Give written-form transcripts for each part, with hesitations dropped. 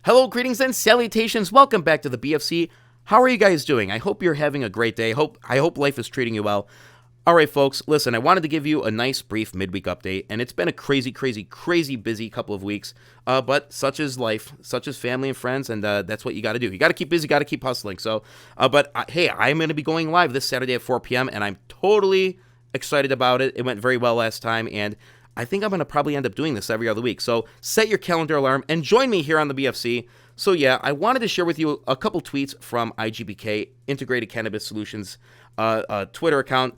Hello, greetings and salutations. Welcome back to the BFC. How are you guys doing? I hope you're having a great day. I hope life is treating you well. All right, folks, listen, I wanted to give you a nice brief midweek update, and it's been a crazy busy couple of weeks, but such is life, such is family and friends, and that's what you got to do. You got to keep busy, got to keep hustling. So, hey, I'm going to be going live this Saturday at 4 p.m., and I'm totally excited about it. It went very well last time, and I think I'm going to probably end up doing this every other week. So set your calendar alarm and join me here on the BFC. So yeah, I wanted to share with you a couple tweets from Igpk, Integrated Cannabis Solutions Twitter account.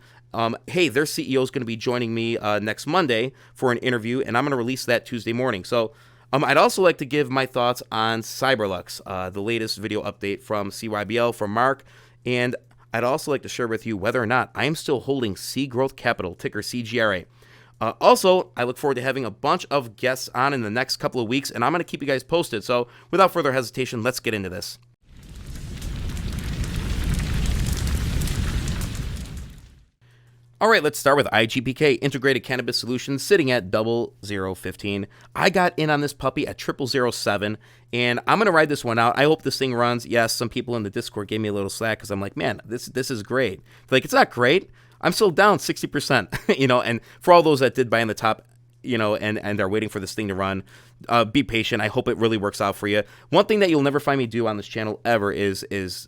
Hey, their CEO is going to be joining me next Monday for an interview, and I'm going to release that Tuesday morning. So I'd also like to give my thoughts on Cyberlux, the latest video update from Cybl, from Mark, and I'd also like to share with you whether or not I am still holding C Growth Capital, ticker Cgra. Also, I look forward to having a bunch of guests on in the next couple of weeks, and I'm going to keep you guys posted. So without further hesitation, let's get into this. All right, let's start with Igpk, Integrated Cannabis Solutions, sitting at 0015. I got in on this puppy at 0007, and I'm going to ride this one out. I hope this thing runs. Yes, some people in the Discord gave me a little slack because I'm like, man, this is great. They're like, it's not great. I'm still down 60%, and for all those that did buy in the top, and are waiting for this thing to run, be patient. I hope it really works out for you. One thing that you'll never find me do on this channel ever is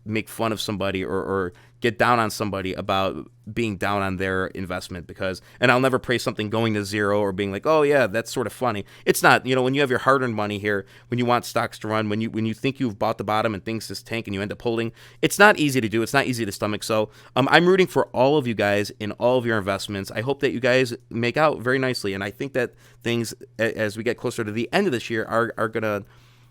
make fun of somebody or get down on somebody about being down on their investment, and I'll never praise something going to zero or being like, oh yeah, that's sort of funny. It's not. When you have your hard-earned money here, when you want stocks to run, when you think you've bought the bottom and things just tank and you end up holding, it's not easy to do. It's not easy to stomach. So I'm rooting for all of you guys in all of your investments. I hope that you guys make out very nicely, and I think that things, as we get closer to the end of this year, are going to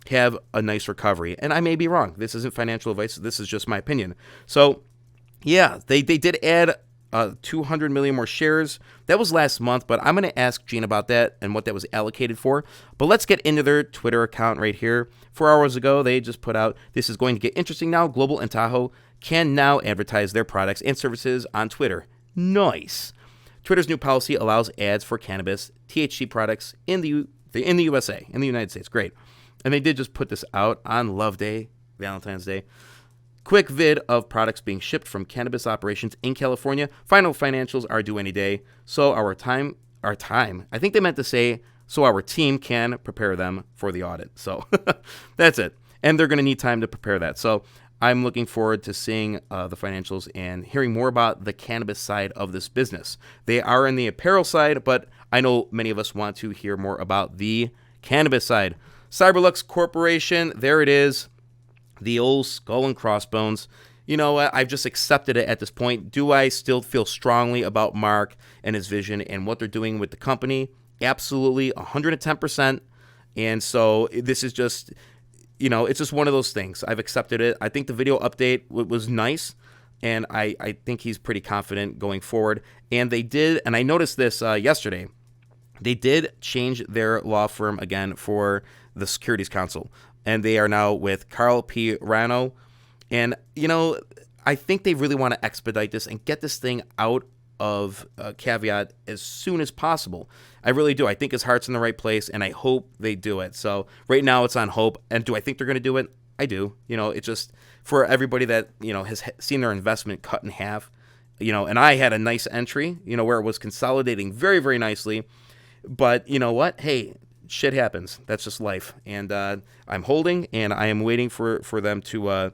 have a nice recovery. And I may be wrong. This isn't financial advice. This is just my opinion. So yeah, they did add 200 million more shares. That was last month, but I'm going to ask Gene about that and what that was allocated for. But let's get into their Twitter account right here. 4 hours ago, they just put out, this is going to get interesting now. Global and Tahoe can now advertise their products and services on Twitter. Nice. Twitter's new policy allows ads for cannabis, THC products in the USA, in the United States. Great. And they did just put this out on Love Day, Valentine's Day. Quick vid of products being shipped from cannabis operations in California. Final financials are due any day. So our time, I think they meant to say, so our team can prepare them for the audit. So that's it. And they're going to need time to prepare that. So I'm looking forward to seeing the financials and hearing more about the cannabis side of this business. They are in the apparel side, but I know many of us want to hear more about the cannabis side. Cyberlux Corporation, there it is. The old skull and crossbones. I've just accepted it at this point. Do I still feel strongly about Mark and his vision and what they're doing with the company? Absolutely, 110%. And so this is just, it's just one of those things. I've accepted it. I think the video update was nice, and I think he's pretty confident going forward. And they did, and I noticed this yesterday, they did change their law firm again for the Securities Council. And they are now with Carl P. Rano. And, I think they really want to expedite this and get this thing out of caveat as soon as possible. I really do. I think his heart's in the right place, and I hope they do it. So right now it's on hope. And do I think they're going to do it? I do. It's just for everybody that, has seen their investment cut in half, and I had a nice entry, where it was consolidating very, very nicely. But you know what? Hey, shit happens. That's just life. And I'm holding, and I am waiting for them to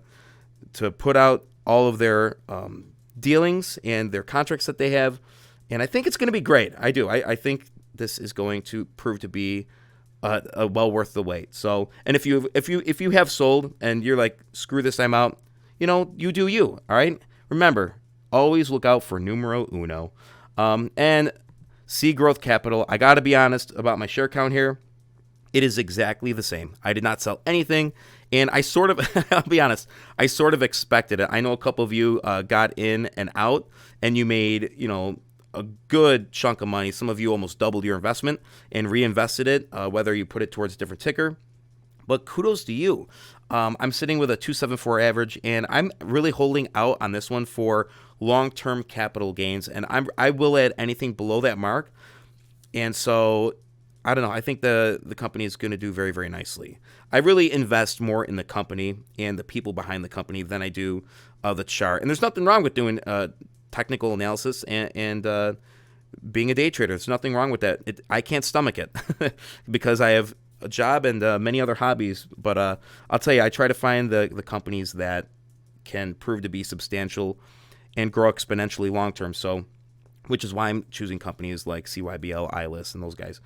put out all of their dealings and their contracts that they have. And I think it's going to be great. I do. I think this is going to prove to be well worth the wait. So, and if you have sold and you're like, screw this, I'm out, you do you. All right. Remember, always look out for numero uno. And C Growth Capital, I got to be honest about my share count here. It is exactly the same. I did not sell anything, and I sort of, I'll be honest, I sort of expected it. I know a couple of you got in and out, and you made, a good chunk of money. Some of you almost doubled your investment and reinvested it, whether you put it towards a different ticker. But kudos to you. I'm sitting with a 274 average, and I'm really holding out on this one for long-term capital gains, and I will add anything below that mark. And so I don't know. I think the company is going to do very, very nicely. I really invest more in the company and the people behind the company than I do the chart. And there's nothing wrong with doing technical analysis and being a day trader. There's nothing wrong with that. I can't stomach it because I have a job and many other hobbies. But I'll tell you, I try to find the companies that can prove to be substantial and grow exponentially long term. So, which is why I'm choosing companies like Cybl, ilus, and those guys.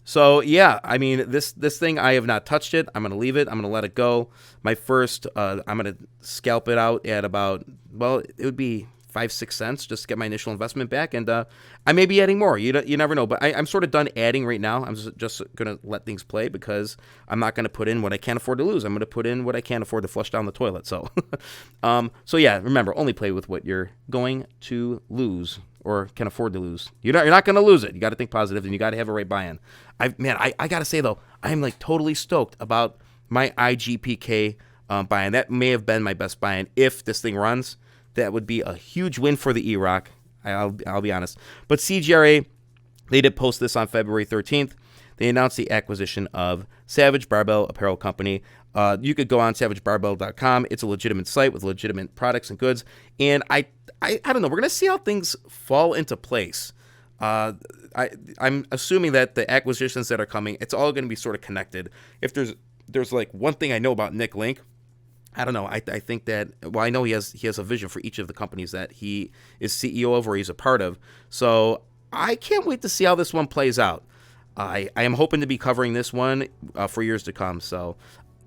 So yeah, I mean, this thing, I have not touched it. I'm going to leave it. I'm going to let it go. My first, I'm going to scalp it out at about, well, it would be 5-6 cents just to get my initial investment back. And I may be adding more. You never know. But I'm sort of done adding right now. I'm just going to let things play because I'm not going to put in what I can't afford to lose. I'm going to put in what I can't afford to flush down the toilet. So, so yeah, remember, only play with what you're going to lose or can afford to lose. You're not going to lose it. You got to think positive and you got to have a right buy-in. I got to say, though, I'm like totally stoked about my IGPK buy-in. That may have been my best buy-in if this thing runs. That would be a huge win for the EROC. I'll be honest. But CGRA, they did post this on February 13th. They announced the acquisition of Savage Barbell Apparel Company. You could go on savagebarbell.com. It's a legitimate site with legitimate products and goods. And I don't know. We're going to see how things fall into place. I'm assuming that the acquisitions that are coming, it's all going to be sort of connected. If there's like one thing I know about Nick Link, I don't know. I think that, well, I know he has a vision for each of the companies that he is CEO of or he's a part of. So I can't wait to see how this one plays out. I am hoping to be covering this one for years to come. So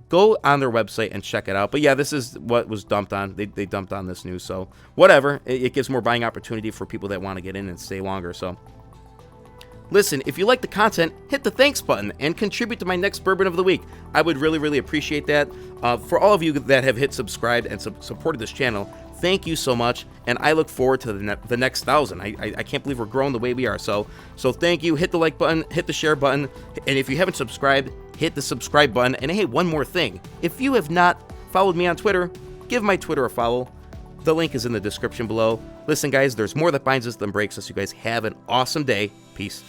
go on their website and check it out. But yeah, this is what was dumped on. They dumped on this news. So whatever. It gives more buying opportunity for people that want to get in and stay longer. So listen, if you like the content, hit the thanks button and contribute to my next bourbon of the week. I would really, really appreciate that. For all of you that have hit subscribe and supported this channel, thank you so much, and I look forward to the next 1,000. I can't believe we're growing the way we are. So thank you. Hit the like button, hit the share button, and if you haven't subscribed, hit the subscribe button. And hey, one more thing. If you have not followed me on Twitter, give my Twitter a follow. The link is in the description below. Listen, guys, there's more that binds us than breaks us. You guys have an awesome day. Peace.